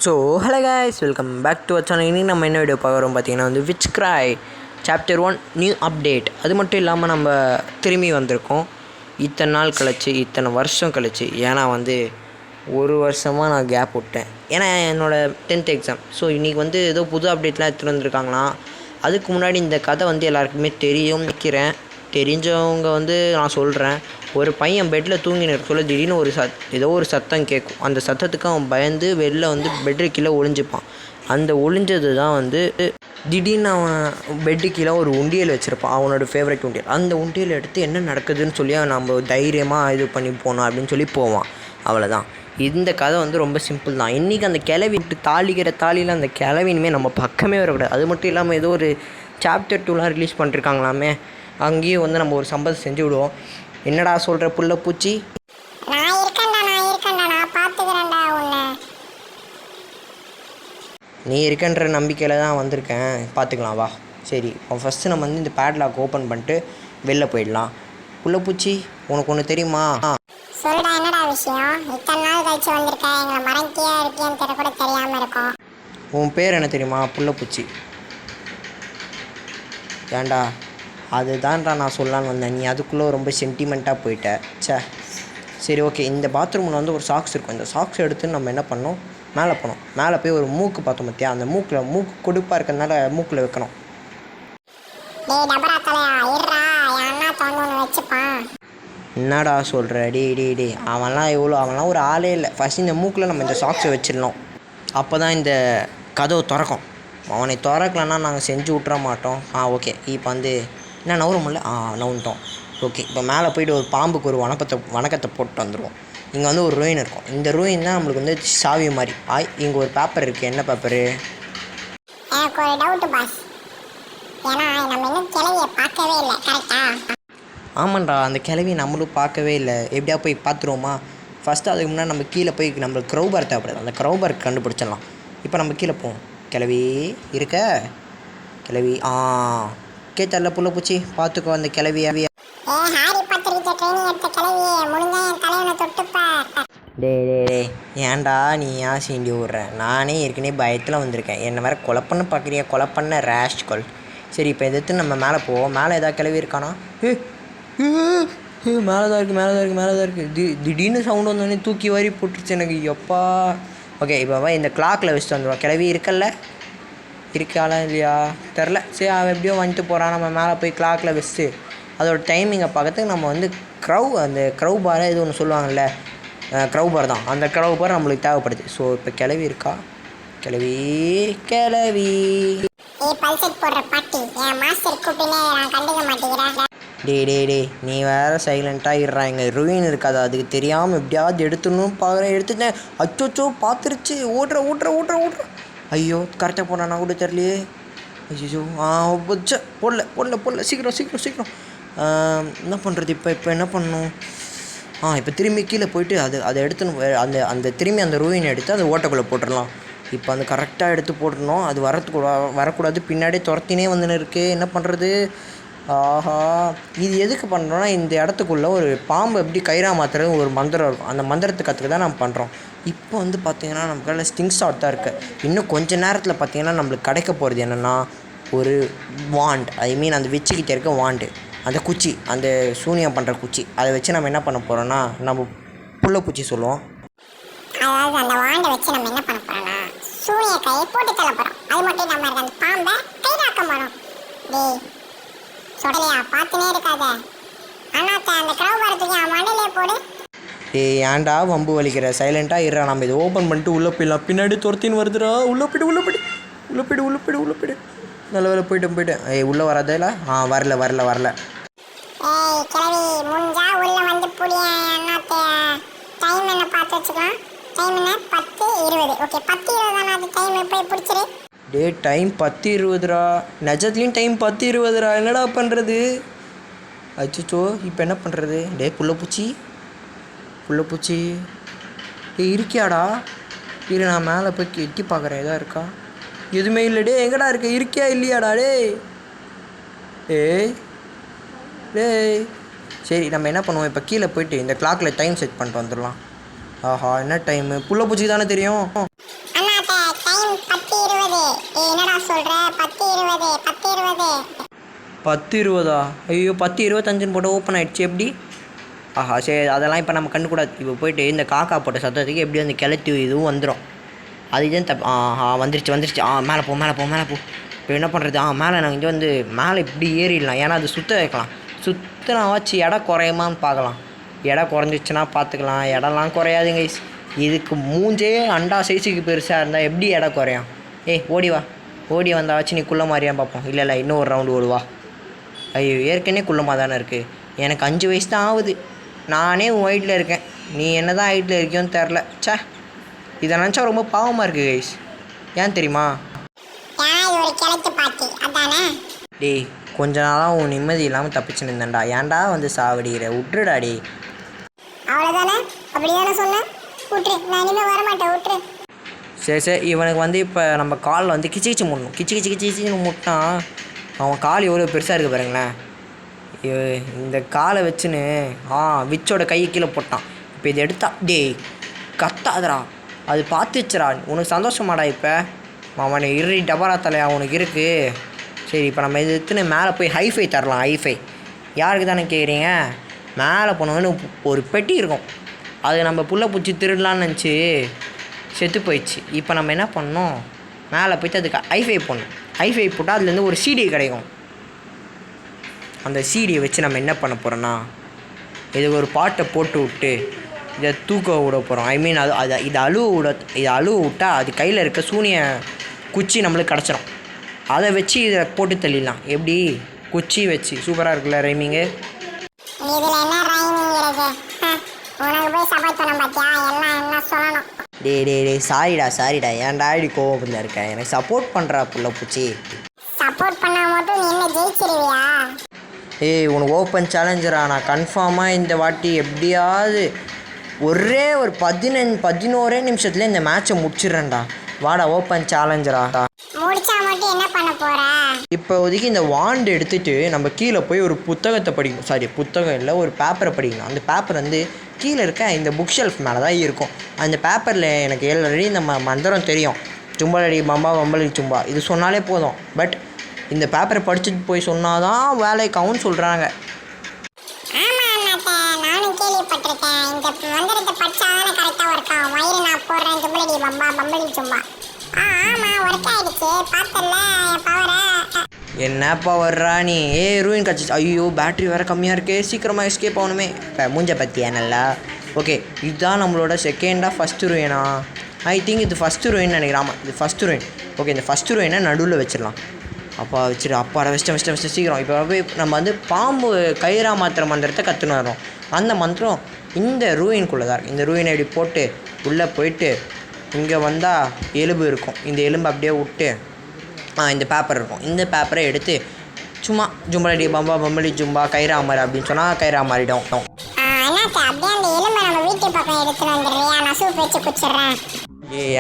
So hello guys, welcome back to channel. இன்றைக்கி நம்ம என்ன வீடியோ பார்க்குறோம் பார்த்தீங்கன்னா which cry chapter 1 new update. அது மட்டும் இல்லாமல் நம்ம திரும்பி வந்திருக்கோம் இத்தனை நாள் கழிச்சு, இத்தனை வருஷம் கழிச்சு. ஏன்னா ஒரு வருஷமாக நான் கேப் விட்டேன், ஏன்னா என்னோடய 10th எக்ஸாம். ஸோ இன்றைக்கி ஏதோ புது அப்டேட்லாம் எடுத்துகிட்டு வந்திருக்காங்களாம். அதுக்கு முன்னாடி இந்த கதை எல்லாருக்குமே தெரியும் நிற்கிறேன். தெரிஞ்சவங்க நான் சொல்கிறேன். ஒரு பையன் பெட்டில் தூங்கின்னு சொல்ல திடீர்னு ஏதோ ஒரு சத்தம் கேட்கும். அந்த சத்தத்துக்கு அவன் பயந்து வெளில பெட்டு கீழே ஒளிஞ்சிப்பான். அந்த ஒளிஞ்சது தான் திடீர்னு அவன் பெட்டு கீழே ஒரு உண்டியல் வச்சுருப்பான், அவனோட ஃபேவரட் உண்டியல். அந்த உண்டியல் எடுத்து என்ன நடக்குதுன்னு சொல்லி அவன் நம்ம தைரியமாக இது பண்ணி போனோம் அப்படின்னு சொல்லி போவான். அவ்வளோதான். இந்த கதை ரொம்ப சிம்பிள் தான். இன்றைக்கி அந்த கிளவி விட்டு தாளிக்கிற தாலியில் அந்த கிளவினுமே நம்ம பக்கமே வரக்கூடாது. அது மட்டும் இல்லாமல் ஏதோ ஒரு சாப்டர் 2லாம் ரிலீஸ் பண்ணிருக்காங்களாமே. அங்கேயும் நம்ம ஒரு சம்பவம் செஞ்சு விடுவோம். என்னடா சொல்கிற புள்ள பூச்சி? நீ இருக்கன்ற நம்பிக்கையில் தான் வந்திருக்கேன், பார்த்துக்கலாம் வா. சரி, ஃபஸ்ட்டு நம்ம இந்த பேட்லாக் ஓப்பன் பண்ணிட்டு வெளில போயிடலாம். புள்ள பூச்சி, உனக்கு ஒன்று தெரியுமா? சொல்லுடா, என்னடா விஷயம்? இத்தனை நாள் கழிச்சு வந்திருக்கேன், எங்களை மறந்தியா இருக்கியான்னு கூட தெரியாமல் இருக்கும். உன் பேர் என்ன தெரியுமா? புள்ள பூச்சி. ஏண்டா, அதுதான்டா நான் சொல்லலான்னு வந்தேன். நீ அதுக்குள்ளே ரொம்ப சென்டிமெண்ட்டாக போயிட்ட. சரி, ஓகே. இந்த பாத்ரூமில் ஒரு சாக்ஸ் இருக்கும். இந்த சாக்ஸ் எடுத்து நம்ம என்ன பண்ணோம், மேலே போனோம். மேலே போய் ஒரு மூக்கு பார்த்தோம் பார்த்தியா? அந்த மூக்கு கொடுப்பாக இருக்கிறதுனால மூக்கில் வைக்கணும். என்னடா சொல்கிற? டே அவன்லாம் ஒரு ஆளே இல்லை. ஃபஸ்ட் இந்த மூக்கில் நம்ம இந்த சாக்ஸை வச்சிடணும். அப்போ தான் இந்த கதவை திறக்கும். அவனை திறக்கலன்னா நாங்கள் செஞ்சு விட்ற மாட்டோம். ஓகே. இப்போ என்ன நவருமில்ல? நவுன்ட்டோம். ஓகே. இப்போ மேலே போய்ட்டு ஒரு பாம்புக்கு ஒரு வணக்கத்தை போட்டு வந்துடுவோம். இங்கே ஒரு ரூயின் இருக்கும். இந்த ரூயின் தான் நம்மளுக்கு சாவி மாதிரி. இங்கே ஒரு பேப்பர் இருக்குது. என்ன பேப்பரு? எனக்கு ஒரு டவுட் பாஸ். ஏன்னா நம்ம இன்னும் கிளவியை பார்க்கவே இல்லை, கரெக்டா? ஆமாண்டா, அந்த கிளவி நம்மளும் பார்க்கவே இல்லை. எப்படியா போய் பார்த்துருவோமா? ஃபஸ்ட்டு அதுக்கு முன்னாடி நம்ம கீழே போய் நம்மளுக்கு க்ரௌபார் தேவைப்படுது. அந்த க்ரௌபார் கண்டுபிடிச்சிடலாம். இப்போ நம்ம கீழே போவோம். கிளவி இருக்க? கிளவி கேட்டல்ல புள்ள பூச்சி, பார்த்துக்கோ அந்த கிளவியா. டே ஏன்டா நீ ஏன் சீண்டி விட்ற? நானே ஏற்கனவே பயத்தில் வந்திருக்கேன். என்னை வேறு கொலை பண்ண பார்க்குறியா? கொலை பண்ண ரேஷ் கொல். சரி, இப்போ எதிர்த்து நம்ம மேலே போவோம். மேலே ஏதாவது கிளவி இருக்கானா? மேலே தான் இருக்குது. திடீர்னு சவுண்டு வந்தோடனே தூக்கி வாரி போட்டுருச்சு எனக்கு. எப்பா. ஓகே, இப்போ இந்த கிளாக்கில் வச்சுட்டு வந்துடுவோம். கிளவி இருக்கல்ல? இருக்காளா இல்லையா தெரில. சரி, அவன் எப்படியோ வந்துட்டு போகிறான். நம்ம மேலே போய் கிளாக்கில் வச்சுட்டு அதோட டைமிங்கை பார்க்கறதுக்கு நம்ம அந்த க்ரௌ பாரை இது ஒன்று சொல்லுவாங்கள்ல, க்ரௌ பார் தான். அந்த க்ரௌ பார் நம்மளுக்கு தேவைப்படுது. ஸோ இப்போ கிளவி இருக்கா? கிளவி டே நீ வேறு சைலண்ட்டாக இருறா. எங்கள் ரூயின் இருக்காது, அதுக்கு தெரியாமல் எப்படியாவது எடுத்துடணும் பார்க்குறேன். எடுத்துட்டேன். அச்சோச்சோ, பார்த்துருச்சு. ஓடுற. ஐயோ, கரெக்டாக போனானா கூட தெரியலையே. ஐயோ, போடல. சீக்கிரம். என்ன பண்ணுறது? இப்போ என்ன பண்ணணும்? இப்போ திரும்பி கீழே போயிட்டு அதை எடுத்துன்னு அந்த திரும்பி அந்த ரூயின் எடுத்து அந்த ஓட்டைக்குள்ளே போட்டுடலாம். இப்போ கரெக்டாக எடுத்து போட்டுடணும். அது வரக்கூடாது. பின்னாடியே துரத்தினே வந்துன்னு இருக்குது. என்ன பண்ணுறது? இது எதுக்கு பண்ணுறோன்னா, இந்த இடத்துக்குள்ளே ஒரு பாம்பு எப்படி கயிறா மாற்றுறது ஒரு மந்திரம் இருக்கும். அந்த மந்திரத்தை கற்றுக்க தான் நம்ம பண்ணுறோம். இப்போ பார்த்திங்கன்னா நம்ம கையில் ஸ்டிங் ஷாட் தான் இருக்குது. இன்னும் கொஞ்சம் நேரத்தில் பார்த்திங்கன்னா நம்மளுக்கு கிடைக்க போகிறது என்னென்னா ஒரு வாண்ட். அந்த வச்சுக்கிட்டே இருக்க வாண்டு, அந்த குச்சி, அந்த சூனியம் பண்ணுற குச்சி. அதை வச்சு நம்ம என்ன பண்ண போகிறோன்னா, நம்ம புள்ள பூச்சி சொல்லுவோம். அதாவது அந்த வாண்டை வச்சு நம்ம என்ன பண்ண போகிறோன்னா சூனிய கையை போட்டு தள்ள போகிறோம். அது மட்டும் நம்ம அந்த பாம்பை கைதாக்க போகிறோம். சொல்லலையா? பார்த்துனே இருக்காத. அண்ணாத்த அந்த க்ரௌ வரத்துக்கு அவன் மண்டையிலே போடு. ஏன்டா வம்பு வலிக்கிற? சைலண்ட்டாக இருறா. நம்ம இதை ஓப்பன் பண்ணிட்டு உள்ளே போயிடலாம். பின்னாடி துரத்தின்னு வருதுடா. உள்ளே போய்டு. நல்ல வேலை போயிட்டேன். உள்ளே வராதில்ல? வரல. கிளவி முடிஞ்சா உள்ளே வந்து புளிய. அண்ணாத்த டைம் என்ன பார்த்து வச்சுக்கலாம். டைம் என்ன? 10:20. ஓகே, 10:20 தானே அது டைம். போய் பிடிச்சிரு. டைம் 10:20. நிஜத்துலேயும் டைம் 10:20. என்னடா பண்ணுறது? அச்சோ, இப்போ என்ன பண்ணுறது? புள்ள பூச்சி இருக்கியாடா? இரு, நான் மேலே போய் எட்டி பார்க்குறேன். எதா இருக்கா? எதுவுமே இல்லை. எங்கடா இருக்க? இருக்கியா இல்லையாடா? சரி, நம்ம என்ன பண்ணுவோம், இப்போ கீழே போயிட்டு இந்த கிளாக்கில் டைம் செட் பண்ணிட்டு வந்துடலாம். என்ன டைமு? புள்ள பூச்சிக்கு தானே தெரியும். அண்ணாத்த 10 20 ஐயோ 10 25ன்னு போட்டு ஓப்பன் ஆகிடுச்சு எப்படி? ஆஹா சரி அதெல்லாம் இப்போ நம்ம கண்டுக்கூடாது. இப்போ போயிட்டு இந்த காக்கா போட்ட சத்தத்துக்கு எப்படி அந்த கிளத்தி இதுவும் வந்துடும். அதுதான் ஆஹா வந்துருச்சு. மேலே போ. இப்போ என்ன பண்ணுறது? மேலே நாங்கள் இங்கே வந்து மேலே இப்படி ஏறிடலாம். ஏன்னா அது சுற்ற வைக்கலாம். சுற்றினா வச்சு இடம் குறையுமான்னு பார்க்கலாம். இடம் குறைஞ்சிச்சுன்னா பார்த்துக்கலாம். இடம்லாம் குறையாதுங்க. இதுக்கு மூஞ்சே அண்டா சைஸுக்கு பெருசாக இருந்தால் எப்படி இடம் குறையும்? ஓடி வந்தா வச்சு நீ குள்ள மாதிரியான்னு பார்ப்போம். இல்லை இன்னும் ஒரு ரவுண்டு ஓடுவா. ஐயோ ஏற்கனவே குள்ளமாக தானே இருக்குது. எனக்கு 5 வயசு தான் ஆகுது. நானே உன் ஹைட்டில் இருக்கேன். நீ என்ன தான் ஹைட்டில் இருக்கியோன்னு தெரில. இதை நினச்சா ரொம்ப பாவமாக இருக்குது கைஸ். ஏன் தெரியுமா? டேய் கொஞ்ச நாளாக உன் நிம்மதி இல்லாமல் தப்பிச்சுன்னு இருந்தேன்டா. ஏன்டா வந்து சாவடிக்கிற? விட்டுடாடி. சரி இவனுக்கு வந்து இப்போ நம்ம காலில் வந்து கிச்சு முடணும். கிச்சின்னு முட்டான். அவன் கால் எவ்வளோ பெருசாக இருக்குது பாருங்களேன். இந்த காலை வச்சுன்னு விச்சோட கையை கீழே போட்டான். இப்போ இதை எடுத்தா டேய் கத்தாதரா. அது பார்த்துச்சுரா. உனக்கு சந்தோஷமாடா? இப்போ அவனை டபரா தலையா உனக்கு இருக்குது. சரி இப்போ நம்ம இது எடுத்துன்னு மேலே போய் ஹைஃபை தரலாம். ஹைஃபை யாருக்கு தானே கேட்குறீங்க? மேலே போனோன்னு ஒரு பெட்டி இருக்கும். அது நம்ம புள்ள பூச்சி திருடலான்னு நினச்சி செத்து போயிடுச்சு. இப்போ நம்ம என்ன பண்ணோம்? மேலே போய்ட்டு அதுக்கு ஹைஃபை போடணும். ஹைஃபை போட்டால் அதுலேருந்து ஒரு சிடி கிடைக்கும். அந்த சிடியை வச்சு நம்ம என்ன பண்ண போகிறோன்னா இதுக்கு ஒரு பாட்டை போட்டு விட்டு இதை தூக்க விட போகிறோம். ஐ மீன் இதை அழுவ விட்டால் அது கையில் இருக்க சூனிய குச்சி நம்மளுக்கு கிடச்சிரும். அதை வச்சு இதை போட்டு தள்ளிடலாம். எப்படி? குச்சி வச்சு. சூப்பராக இருக்குல்ல ரைமிங்கு? டே சாரிடா ஏன்டா இப்படி கோவத்தில் இருக்க? எனக்கு சப்போர்ட் பண்ணுறா புள்ள பூச்சி. உனக்கு ஓப்பன் சேலஞ்சரா? நான் கன்ஃபார்மாக இந்த வாட்டி எப்படியாவது ஒரே ஒரு 11 நிமிஷத்துல இந்த மேட்சை முடிச்சிடுறேன்டா. வாடா ஓப்பன் சேலஞ்சரா. இப்போதைக்கு இந்த வாண்டு எடுத்துகிட்டு நம்ம கீழே போய் ஒரு புத்தகத்தை படிக்கணும். புத்தகம் இல்லை, ஒரு பேப்பரை படிக்கணும். அந்த பேப்பர் வந்து கீழே இருக்க இந்த புக் ஷெல்ஃப் மேலே தான் இருக்கும். அந்த பேப்பரில் எனக்கு ஆல்ரெடி இந்த மந்திரம் தெரியும். சும்பாலடி பம்பா பம்பளி சும்பா இது சொன்னாலே போதும். பட் இந்த பேப்பரை படிச்சுட்டு போய் சொன்னால் தான் வேலைக்காகவும் சொல்கிறாங்க. என்னப்பா வர்றா நீ? ரூயின் கட்சி. ஐயோ பேட்ரி வேறு கம்மியாக இருக்கே. சீக்கிரமாக எஸ்கேப் ஆகணுமே. இப்போ மூஞ்ச பற்றியா நல்லா? ஓகே இதுதான் நம்மளோட செகண்டாக ஃபஸ்ட்டு ரூயினா? ஐ திங்க் இது ஃபஸ்ட்டு ரூயின்னு நினைக்கிறேன். ஆமாம் இது ஃபஸ்ட்டு ரூயின். ஓகே இந்த ஃபஸ்ட்டு ரூயினை நடுவில் வச்சிடலாம். அப்பாட வச்சிட்டேன் சீக்கிரம். இப்போ போய் நம்ம வந்து பாம்பு கயிறா மாத்திர மந்திரத்தை கற்றுன்னு வரோம். அந்த மந்திரம் இந்த ரூயின்குள்ளே தான் இருக்குது. இந்த ரூயினை இப்படி போட்டு உள்ளே போயிட்டு இங்கே வந்தால் எலும்பு இருக்கும். இந்த எலும்பு அப்படியே விட்டு இந்த பேப்பர் இருக்கும். இந்த பேப்பரை எடுத்து சும்மா ஜும்பலடி பம்பா பம்பளி ஜும்பா கயிறா மாறு அப்படின்னு சொன்னால் கயிறா மாறிடும்.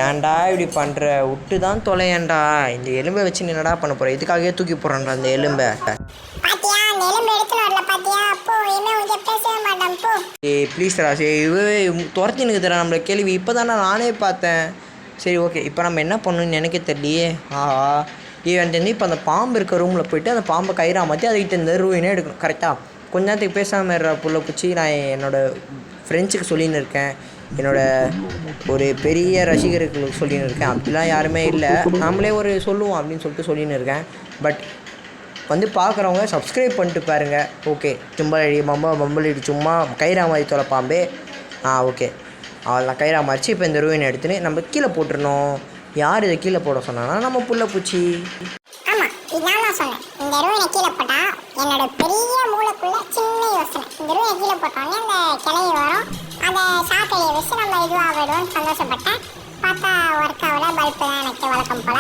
ஏன்டா இப்படி பண்ணுற? விட்டு தான் தொலையேன்டா. இந்த எலும்பை வச்சு நீ என்னடா பண்ண போகிற? இதுக்காகவே தூக்கி போடுறேன்டா இந்த எலும்பை. ப்ளீஸ்ரா. சரி துரத்தினுக்கு தரேன் நம்மளை கேள்வி. இப்போ தானே நானே பார்த்தேன். சரி ஓகே இப்போ நம்ம என்ன பண்ணணும்னு எனக்கே தெரியலையே. இவன் தெரிஞ்சு இப்போ அந்த பாம்பு இருக்க ரூமில் போய்ட்டு அந்த பாம்பை கயிறா மாற்றி அதுக்கிட்ட இந்த ரூயினே எடுக்கணும். கரெக்டாக கொஞ்ச நேரத்துக்கு பேசாமல் இருற புள்ள பூச்சி. நான் என்னோடய ஃப்ரெண்ட்ஸுக்கு சொல்லின்னு இருக்கேன். என்னோடய ஒரு பெரிய ரசிகர்களுக்கு சொல்லின்னு இருக்கேன். அப்படிலாம் யாருமே இல்லை, நாமளே ஒரு சொல்லுவோம் அப்படின்னு சொல்லிட்டு சொல்லின்னு இருக்கேன். பட் வந்து பார்க்குறவங்க சப்ஸ்கிரைப் பண்ணிட்டு பாருங்கள். ஓகே சும்பலடி பம்பளிடி சும்மா கயிறா மாதிரி தொலை பாம்பே. ஓகே அவெல்லாம் கயிறா மாறிச்சு. இப்போ இந்த ரூயினை எடுத்துன்னு நம்ம கீழே போட்டுருணும். யார் இதை கீழே போட சொன்னாங்கன்னா நம்ம புள்ள பூச்சி. இந்த ரூயினை கீழே போட்டா என்னோட பெரிய மூளைக்குள்ள சின்ன யோசனை. இந்த ரூயினை கீழே போட்டோன்னே அந்த கிளவி வரும். அதை சாக்கடையை வச்சு நம்ம இதுவாகிடுவோம்னு சந்தோஷப்பட்டேன். பார்த்தா ஒர்க் ஆகல. பல்ப் தான் எனக்கு வழக்கம் போல.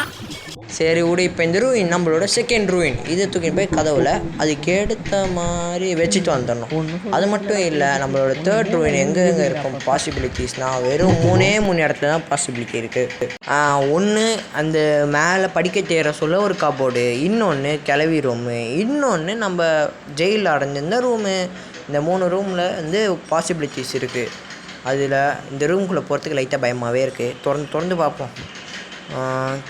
சரி விடு. இப்போ இந்த ரூயின் நம்மளோட செகண்ட் ரூயின். இதை தூக்கிட்டு போய் கதவுல அதுக்கு எடுத்த மாதிரி வச்சுட்டு வந்துடணும். அது மட்டும் இல்லை நம்மளோட தேர்ட் ரூயின் எங்கே இருக்கும் பாசிபிலிட்டிஸ்னால் வெறும் 3 இடத்துல தான் பாசிபிலிட்டி இருக்குது. ஒன்று அந்த மேலே படிக்க தேர சொல்ல ஒரு கபோர்டு, இன்னொன்று கிளவி ரூமு, இன்னொன்று நம்ம ஜெயிலில் அடைஞ்சிருந்த ரூமு. இந்த 3 ரூமில் வந்து பாசிபிலிட்டிஸ் இருக்குது. அதில் இந்த ரூம்குள்ளே போகிறதுக்கு லைட்டாக பயமாகவே இருக்குது. திறந்து பார்ப்போம்.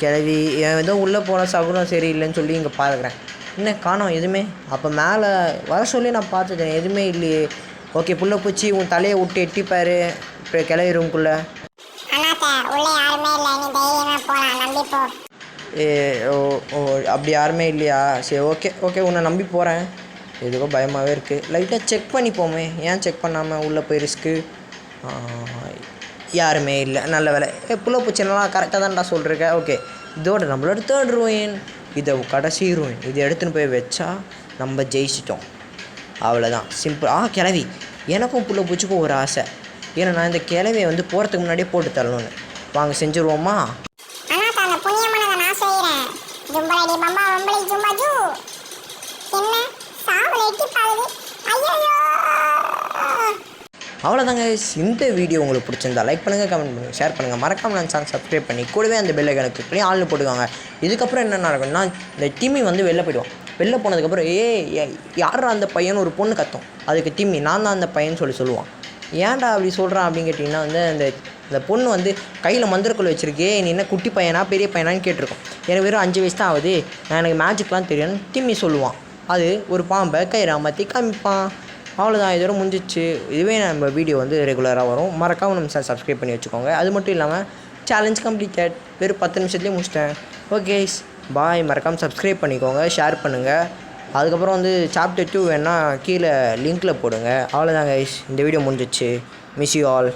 கிளவி ஏதோ உள்ளே போன சகுனம் சரியில்லைன்னு சொல்லி இங்கே பார்க்குறேன். என்ன காணோம் எதுவுமே. அப்போ மேலே வர சொல்லி நான் பார்த்துட்டேன், எதுவுமே இல்லையே. ஓகே புள்ள பூச்சி உன் தலையை விட்டு எட்டிப்பாரு இப்போ கிளவி ரூம்குள்ளே. அண்ணாத்த உள்ள யாருமே இல்லை, நீ தைரியமா போலாம், நம்பி போ. ஓ ஓ அப்படி யாருமே இல்லையா? சரி ஓகே ஓகே உன்னை நம்பி போகிறேன். எதுக்கோ பயமாகவே இருக்குது. லைட்டாக செக் பண்ணிப்போமே, ஏன் செக் பண்ணாமல் உள்ளே போய் ரிஸ்க்கு. யாருமே இல்லை, நல்ல வேலை. புள்ள பூச்சி நல்லா கரெக்டாக தான்டா சொல்லிருக்கேன். ஓகே இதோட நம்மளோட தேர்ட் ரூயின், இதை கடைசி ரூயின், இதை எடுத்துன்னு போய் வச்சா நம்ம ஜெயிச்சிட்டோம். அவ்வளோதான், சிம்பிள். கிளவி எனக்கும் புள்ள பூச்சிக்கும் ஒரு ஆசை. ஏன்னா நான் இந்த கிளவியை வந்து போகிறதுக்கு முன்னாடியே போட்டு தரணும்னு. வாங்க செஞ்சுருவோமா? அண்ணாத்த அந்த புண்ணியமானதை நான் செய்கிறேன். ஜும்பலடி பம்பா வம்பளி ஜும்பா ஜூ. என்ன சாவல் எட்டி பாருது. ஐயோ அவ்வளோதாங்க. இந்த வீடியோ உங்களுக்கு பிடிச்சிருந்தா லைக் பண்ணுங்கள், கமெண்ட் பண்ணுங்கள், ஷேர் பண்ணுங்கள். மறக்காமல் நான் சேனல் சப்ஸ்கிரைப் பண்ணி கூடவே அந்த பெல் ஐகானை கிளிக் பண்ணி ஆள்னு போட்டுக்காங்க. இதுக்கப்புறம் என்ன நடக்கும்னா இந்த டிம்மி வந்து வெளில போய்டுவோம். வெளில போனதுக்கப்புறம் யாரா அந்த பையன் ஒரு பொண்ணு கத்தும். அதுக்கு டிம்மி நான் தான் அந்த பையன் சொல்லுவான். ஏன்டா அப்படி சொல்கிறான் அப்படின்னு கேட்டிங்கன்னா வந்து அந்த பொண்ணு வந்து கையில் மந்திரக்குள்ள வச்சுருக்கே, நீ என்ன குட்டி பையனா பெரிய பையனான்னு கேட்டிருக்கோம். எனக்கு வெறும் 5 வயசு தான் ஆகுது, எனக்கு மேஜிக்லாம் தெரியும்னு டிம்மி சொல்லுவான். அது ஒரு பாம்பை கயிறு அமர்த்தி காமிப்பான். அவ்வளோதான், இதோட முடிஞ்சிச்சு. இதுவே நம்ம வீடியோ வந்து ரெகுலராக வரும். மறக்காமல் நம்ம சேனல் சப்ஸ்கிரைப் பண்ணி வச்சுக்கோங்க. அது மட்டும் இல்லாமல் சேலஞ்ச் கம்ப்ளீட்டட், வெறும் 10 நிமிஷத்துலேயே முடிச்சிட்டேன். Okay bye. மறக்காமல் சப்ஸ்கிரைப் பண்ணிக்கோங்க, ஷேர் பண்ணுங்கள். அதுக்கப்புறம் வந்து சாப்டர் 2 வேணால் கீழே லிங்க்கில் போடுங்க. அவ்வளோதாங்க, இந்த வீடியோ முடிஞ்சிச்சு. Miss you all.